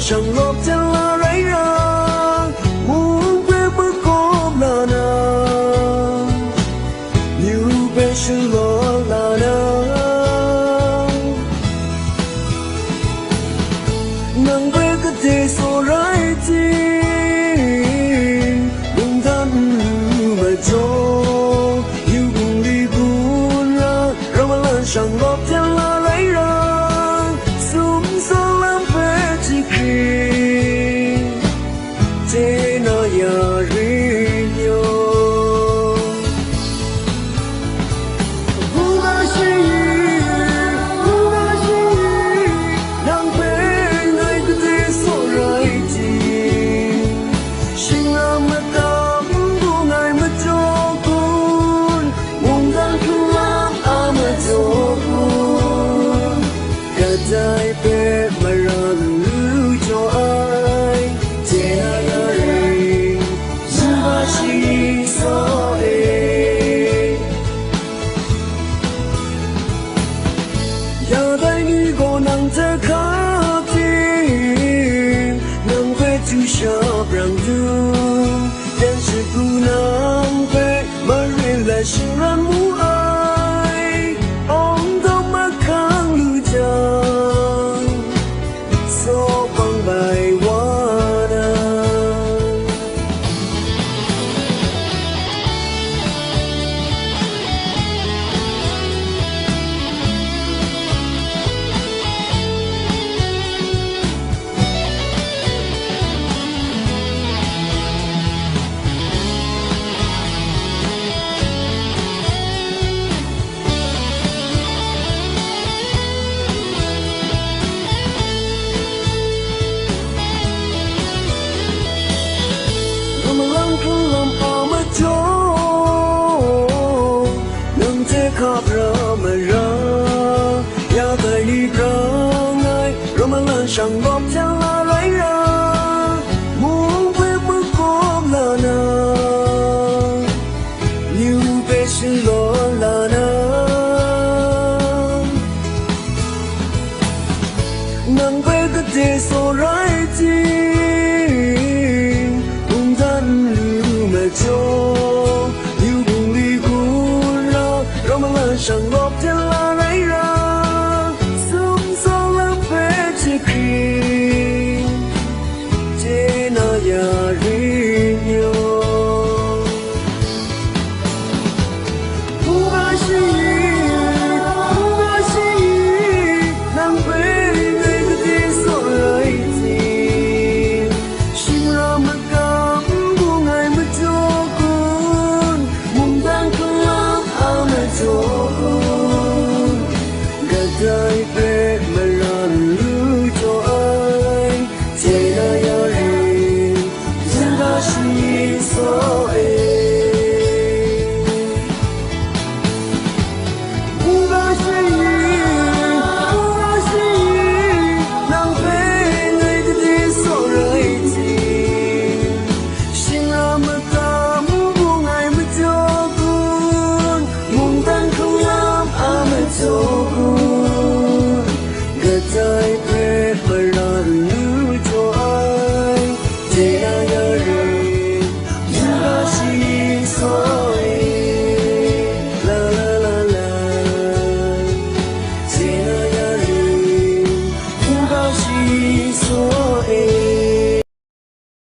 chẳng lọt chân là rấy ra muốn quê bước cốm là nào nhiều bé sự lo là nào nàng quê cứ thế số rái chi đừng thân mà cho yêu cùng đi buồn ra rồi mà lần chẳng lọt chân là rấy ra sum sao làm về chỉ khi thế nó giờ ri nhau vu ba chi nàng về ngày cứ thế số rải chi sinh ra mà cảm vu ngày mà cho con mong rằng cứ làm mà cho con cả trái bé mà ra lưu cho ai thế là đây dù ba chi sao ấy giờ đây nghĩ cô nàng thế khác tim nàng về chú sắp rằng thương đến sự cu nàng về mà riêng lại sinh ra muốn ai ông đâu mà khang lưu chân so bằng bài hoa nàng khắp ra mà ra ya tay đi ra ngay rồi mà lần chẳng góp chân là lấy ra muốn về bước cốm là nào nhiều về sự lo là nào nàng về cứ thế số rải chi cùng thân lưu mà cho chẳng góp chân là lấy ra sớm sao lắm về chỉ khi